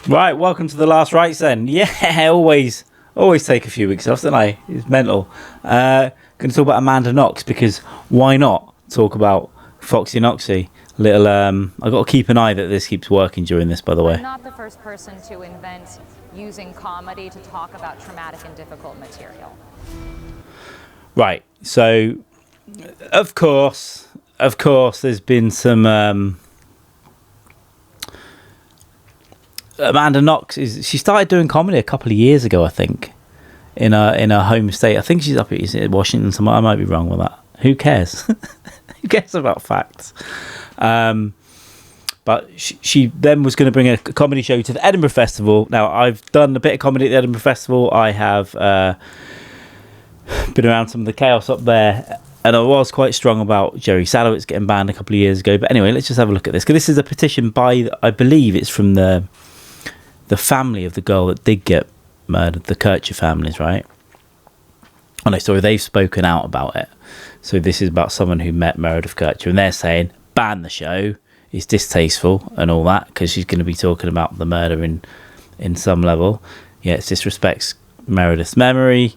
Right, welcome to the last rites then. Yeah, always take a few weeks off, don't I? It's mental. Going to talk about Amanda Knox because why not talk about Foxy Knoxy? I've got to keep an eye that this keeps working during this, by the way. I'm not the first person to invent using comedy to talk about traumatic and difficult material. Right, so of course, there's been some. Amanda Knox she started doing comedy a couple of years ago, I think, in her home state. I think she's up in Washington somewhere. I might be wrong with that. Who cares? Who cares about facts? But she then was going to bring a comedy show to the Edinburgh Festival. Now, I've done a bit of comedy at the Edinburgh Festival. I have been around some of the chaos up there, and I was quite strong about Jerry Sadowitz getting banned a couple of years ago. But anyway, let's just have a look at this, because this is a petition by, I believe it's from the family of the girl that did get murdered, the Kercher families, right? Oh no, sorry, they've spoken out about it. So this is about someone who met Meredith Kercher, and they're saying, ban the show, it's distasteful and all that, because she's going to be talking about the murder in some level. Yeah, it disrespects Meredith's memory,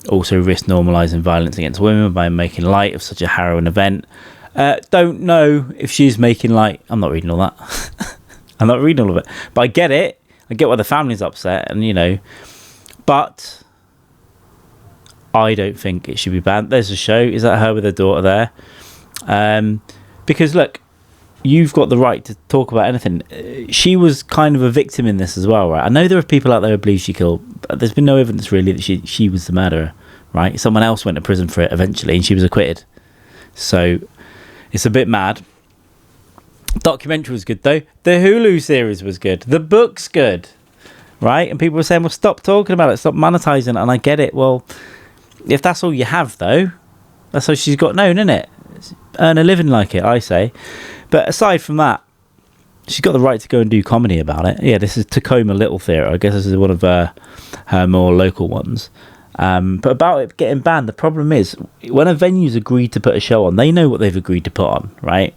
also risk normalising violence against women by making light of such a harrowing event. Don't know if she's making light. I'm not reading all that. I'm not reading all of it. But I get it. I get why the family's upset, and but I don't think it should be banned. There's a show. Is that her with her daughter there? Because look, you've got the right to talk about anything. She was kind of a victim in this as well, right? I know there are people out there who believe she killed, but there's been no evidence really that she was the murderer, right? Someone else went to prison for it eventually, and she was acquitted. So it's a bit mad. Documentary was good though. The Hulu series was good. The book's good, right? And people were saying, well, stop talking about it, stop monetizing it. And I get it. Well, if that's all you have though, that's how she's got known, isn't it? Earn a living like it, I say. But aside from that, she's got the right to go and do comedy about it. Yeah, this is Tacoma Little Theatre. I guess this is one of her more local ones. But about it getting banned, the problem is when a venue's agreed to put a show on, they know what they've agreed to put on, right?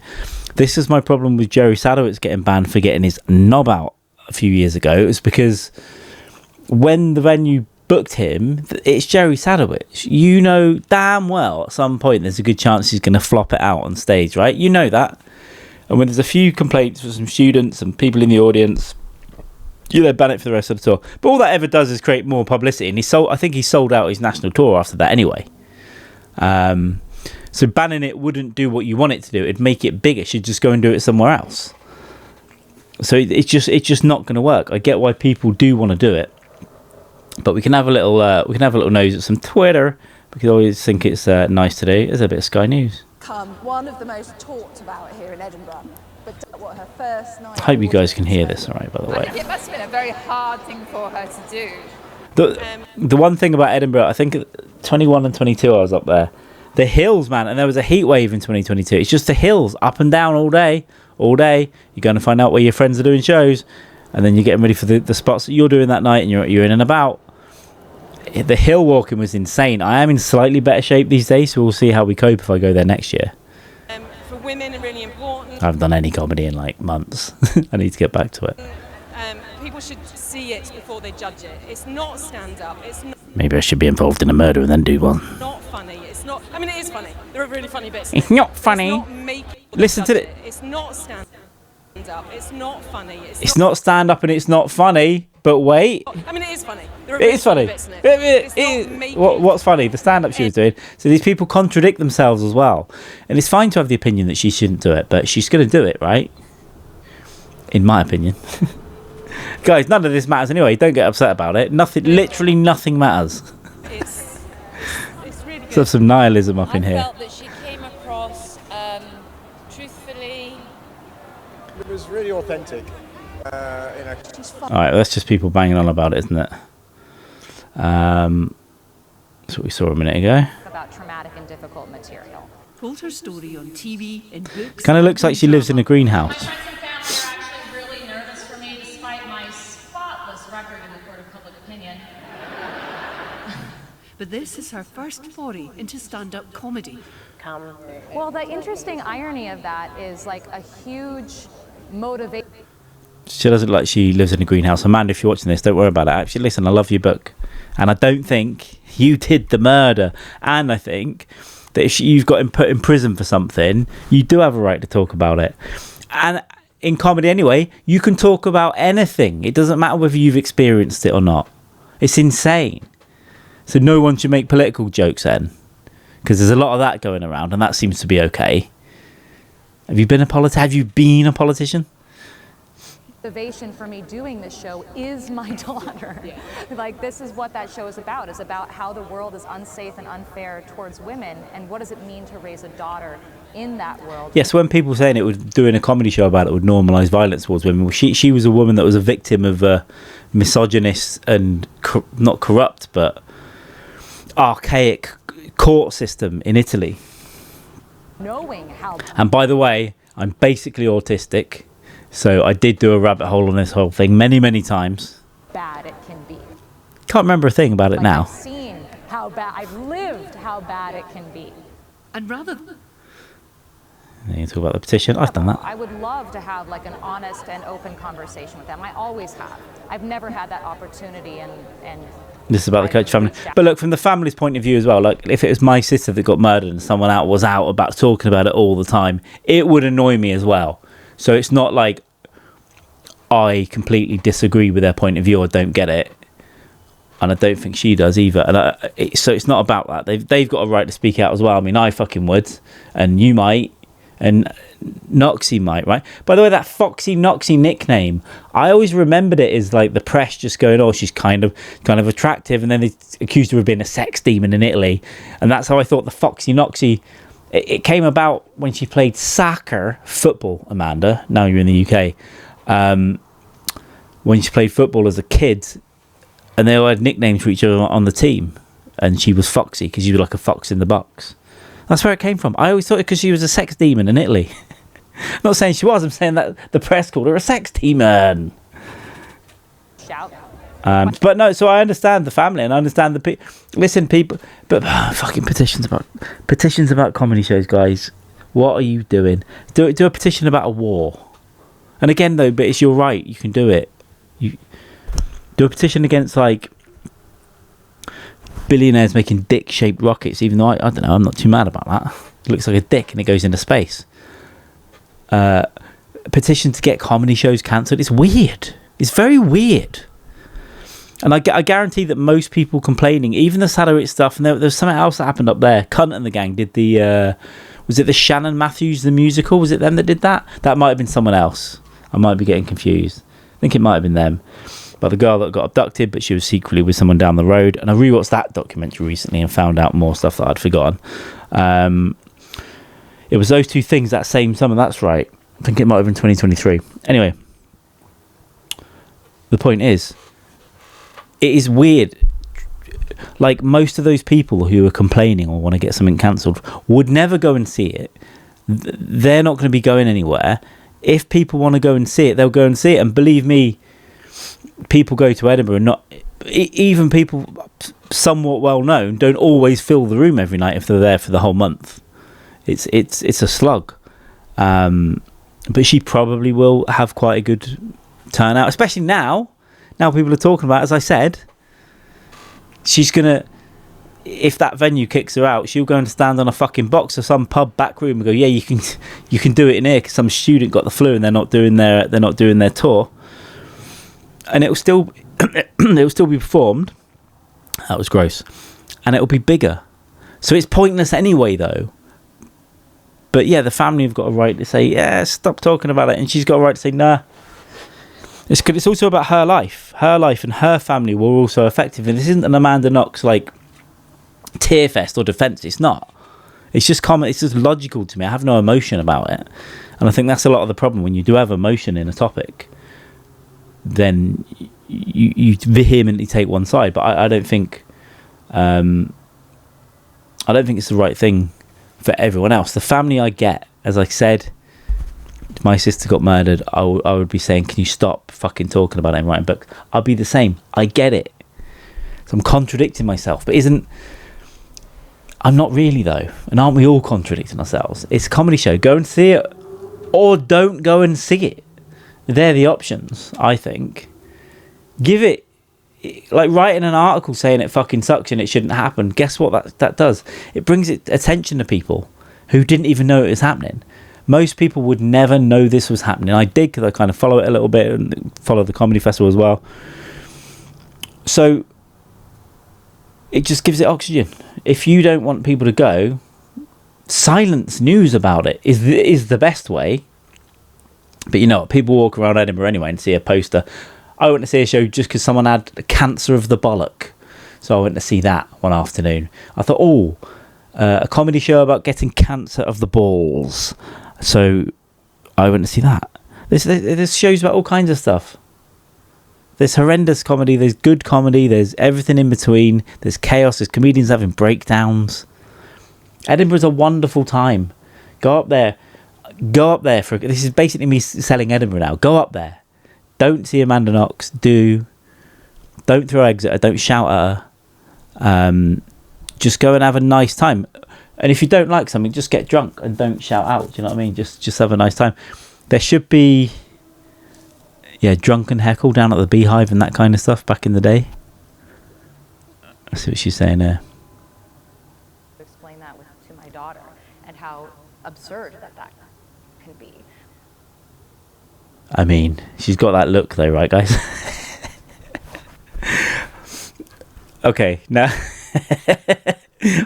This is my problem with Jerry Sadowitz getting banned for getting his knob out a few years ago. It was because when the venue booked him, it's Jerry Sadowitz. You know damn well at some point there's a good chance he's going to flop it out on stage, right? You know that. And when there's a few complaints from some students and people in the audience, you then ban it for the rest of the tour. But all that ever does is create more publicity. And I think he sold out his national tour after that anyway. So banning it wouldn't do what you want it to do. It'd make it bigger. She'd just go and do it somewhere else. So it's just not going to work. I get why people do want to do it, but we can have a little nose at some Twitter. We can always think it's nice to do. There's a bit of Sky News. One of the most talked about here in Edinburgh. But what her first night. I hope you guys can hear this, all right? By the way, I think it must have been a very hard thing for her to do. The one thing about Edinburgh, I think 21 and 22, I was up there. The hills, man, and there was a heat wave in 2022. It's just the hills, up and down all day. You're going to find out where your friends are doing shows, and then you're getting ready for the spots that you're doing that night, and you're in and about. The hill walking was insane. I am in slightly better shape these days, so we'll see how we cope if I go there next year. For women, really important. I haven't done any comedy in like months. I need to get back to it. People should see it before they judge it. It's not stand-up. It's not. Maybe I should be involved in a murder and then do one. Not funny. It's not. I mean, it is funny. There are really funny bits. It's not funny. Listen to it. It's not stand-up. It's not funny. It's not stand-up and it's not funny. But wait. I mean, it is funny. It is funny. What's funny? The stand-up she was doing. So these people contradict themselves as well. And it's fine to have the opinion that she shouldn't do it, but she's going to do it, right? In my opinion. Guys, none of this matters anyway. Don't get upset about it. Literally nothing matters. It's really good. Let's have some nihilism up in here. I felt that she came across truthfully. It was really authentic. Alright, that's just people banging on about it, isn't it? That's what we saw a minute ago. About traumatic and difficult material. Told her story on TV and books. Kind of looks like she lives in a greenhouse. Really nervous for me, despite my spotless record in the court of public opinion. But this is her first foray into stand-up comedy. Well, the interesting irony of that is like a huge motivation. She's She doesn't like she lives in a greenhouse. Amanda, if you're watching this, don't worry about it. Actually, listen, I love your book. And I don't think you did the murder. And I think that if you've got put in prison for something, you do have a right to talk about it. And in comedy anyway, you can talk about anything. It doesn't matter whether you've experienced it or not. It's insane. So no one should make political jokes then, because there's a lot of that going around, and that seems to be okay. Have you been a politician? Motivation for me doing this show is my daughter. Like, this is what that show is about how the world is unsafe and unfair towards women, and what does it mean to raise a daughter in that world. Yes, when people saying it would doing a comedy show about it would normalise violence towards women, well, she was a woman that was a victim of misogynist and not corrupt but archaic court system in Italy. Knowing how. And by the way, I'm basically autistic, so I did do a rabbit hole on this whole thing many times. Bad it can be. Can't remember a thing about it now. I've seen how bad. I've lived how bad it can be. And rather You talk about the petition. I've done that. I would love to have like an honest and open conversation with them. I always have. I've never had that opportunity, and this is about the Kercher family. But look, from the family's point of view as well, like if it was my sister that got murdered and someone was out about talking about it all the time, it would annoy me as well. So it's not like I completely disagree with their point of view. I don't get it. And I don't think she does either. And so it's not about that. They've got a right to speak out as well. I mean, I fucking would, and you might. And Knoxy might, right? By the way, that Foxy Knoxy nickname, I always remembered it as like the press just going, oh, she's kind of attractive, and then they accused her of being a sex demon in Italy, and that's how I thought the Foxy Knoxy. It came about when she played football. Amanda, now you're in the UK. When she played football as a kid, and they all had nicknames for each other on the team, and she was Foxy because she was like a fox in the box. That's where it came from. I always thought it because she was a sex demon in Italy. Not saying she was. I'm saying that the press called her a sex demon. Shout. But no, so I understand the family and I understand the people. Listen, people, but fucking petitions about comedy shows, guys. What are you doing? Do a petition about a war. And again, though, but it's your right. You can do it. You do a petition against like billionaires making dick-shaped rockets, even though I don't know, I'm not too mad about that. It looks like a dick and it goes into space. A petition to get comedy shows cancelled. It's weird. It's very weird. And I guarantee that most people complaining, even the salary stuff, and there's something else that happened up there. Cunt and the Gang did the, was it the Shannon Matthews, the musical? Was it them that did that? That might have been someone else. I might be getting confused. I think it might have been them. But the girl that got abducted, but she was secretly with someone down the road. And I rewatched that documentary recently and found out more stuff that I'd forgotten. It was those two things that same summer. That's right. I think it might have been 2023. Anyway, the point is, it is weird. Like most of those people who are complaining or want to get something cancelled would never go and see it. They're not going to be going anywhere. If people want to go and see it, they'll go and see it. And believe me, people go to Edinburgh and not even people somewhat well known don't always fill the room every night if they're there for the whole month. It's a slug. But she probably will have quite a good turnout, especially now people are talking about, as I said, she's gonna, if that venue kicks her out, she'll go and stand on a fucking box or some pub back room and go, yeah, you can do it in here because some student got the flu and they're not doing their tour. And it will still be performed. That was gross. And it will be bigger. So it's pointless anyway, though. But yeah, the family have got a right to say, yeah, stop talking about it. And she's got a right to say, nah. It's good. It's also about her life. Her life and her family were also affected. And this isn't an Amanda Knox, like, tear fest or defence. It's not. It's just common. It's just logical to me. I have no emotion about it. And I think that's a lot of the problem. When you do have emotion in a topic, then you vehemently take one side. But I don't think it's the right thing for everyone else. The family I get, as I said, my sister got murdered, I would be saying, can you stop fucking talking about it and writing books? I'll be the same. I get it. So I'm contradicting myself. But I'm not really, though. And aren't we all contradicting ourselves? It's a comedy show. Go and see it or don't go and see it. they're the options, I think. Give it, like writing an article saying it fucking sucks and it shouldn't happen. Guess what that does? It brings attention to people who didn't even know it was happening. Most people would never know this was happening. I did, because I kind of follow it a little bit and follow the comedy festival as well. So it just gives it oxygen. If you don't want people to go, silence news about it is the best way. But you know what? People walk around Edinburgh anyway and see a poster. I went to see a show just because someone had cancer of the bollock. So I went to see that one afternoon. I thought, a comedy show about getting cancer of the balls. So I went to see that. There's shows about all kinds of stuff. There's horrendous comedy, there's good comedy, there's everything in between, there's chaos, there's comedians having breakdowns. Edinburgh's a wonderful time. Go up there this is basically me selling Edinburgh now. Go up there. Don't see Amanda Knox. Don't throw eggs at her, don't shout at her. Just go and have a nice time. And if you don't like something, just get drunk and don't shout out. Do you know what I mean? Just have a nice time. There should be drunken heckle down at the Beehive and that kind of stuff back in the day. I see what she's saying there. Explain that to my daughter and how absurd that can be. I mean, she's got that look though, right, guys? Okay, now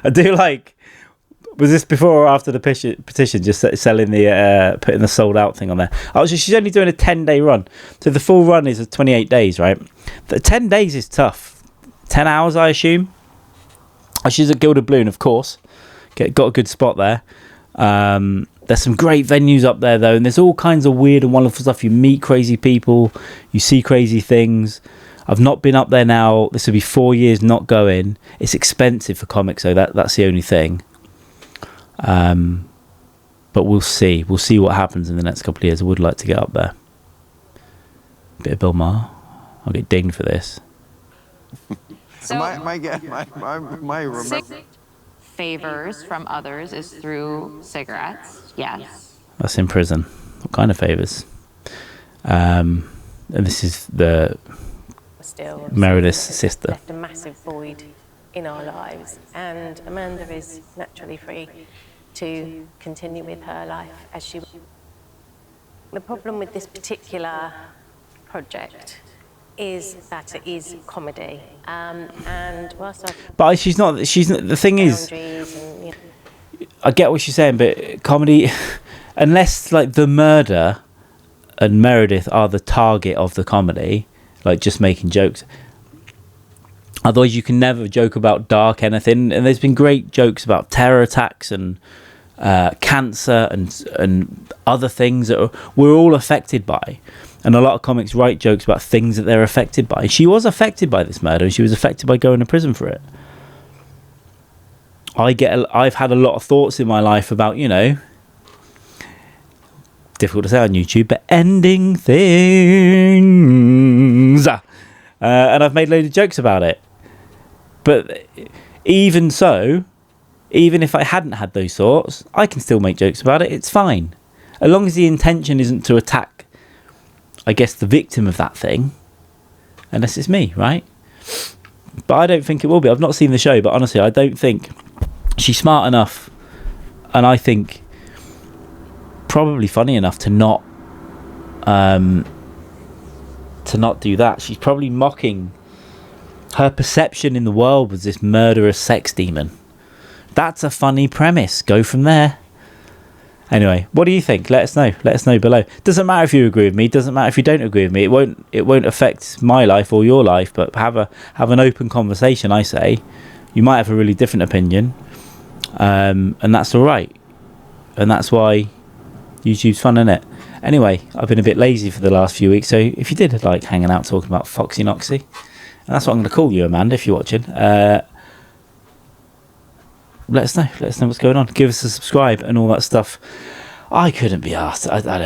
I do like. Was this before or after the petition? Just selling the putting the sold out thing on there. She's only doing a 10-day run, so the full run is 28 days, right? The 10 days is tough. 10 hours, I assume. She's at Gilded Balloon, of course. Got a good spot there. There's some great venues up there though, and there's all kinds of weird and wonderful stuff. You meet crazy people, you see crazy things. I've not been up there now. This will be 4 years not going. It's expensive for comics, though. That's the only thing. But we'll see. We'll see what happens in the next couple of years. I would like to get up there. Bit of Bill Maher. I'll get dinged for this. So my favors from others is through cigarettes. Yes. That's in prison. What kind of favors? And this is the Meredith's sister. Left a massive void in our lives, and Amanda is naturally free to continue with her life as she. The problem with this particular project is that it is comedy, and whilst but she's not. The thing is, I get what she's saying, but comedy, unless like the murder and Meredith are the target of the comedy, like just making jokes. Otherwise, you can never joke about dark anything. And there's been great jokes about terror attacks and cancer and other things that we're all affected by. And a lot of comics write jokes about things that they're affected by. She was affected by this murder, and she was affected by going to prison for it. I've had a lot of thoughts in my life about, difficult to say on YouTube, but ending things. And I've made loads of jokes about it. But even so, even if I hadn't had those thoughts, I can still make jokes about it. It's fine. As long as the intention isn't to attack, I guess, the victim of that thing. Unless it's me, right? But I don't think it will be. I've not seen the show, but honestly, I don't think she's smart enough. And I think probably funny enough to not do that. She's probably mocking her perception in the world was this murderous sex demon. That's a funny premise. Go from there. Anyway, what do you think? Let us know. Let us know below. Doesn't matter if you agree with me. Doesn't matter if you don't agree with me. It won't affect my life or your life. But have an open conversation. I say, you might have a really different opinion, and that's all right. And that's why YouTube's fun, isn't it? Anyway, I've been a bit lazy for the last few weeks. So if you did like hanging out talking about Foxy Noxy, and that's what I'm going to call you, Amanda, if you're watching. Let us know. Let us know what's going on. Give us a subscribe and all that stuff. I couldn't be asked. I don't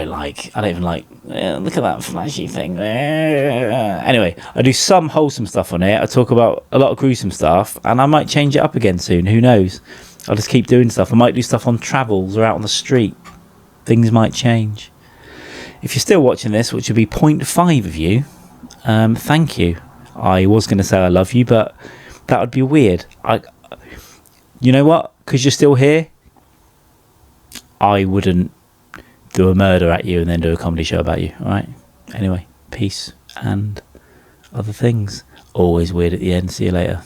even like. Look at that flashy thing. Anyway, I do some wholesome stuff on here. I talk about a lot of gruesome stuff, and I might change it up again soon. Who knows? I'll just keep doing stuff. I might do stuff on travels or out on the street. Things might change. if you're still watching this, which would be 0.5 of you, thank you. I was going to say I love you, but that would be weird. You know what? Because you're still here, I wouldn't do a murder at you and then do a comedy show about you. All right. Anyway, peace and other things. Always weird at the end. See you later.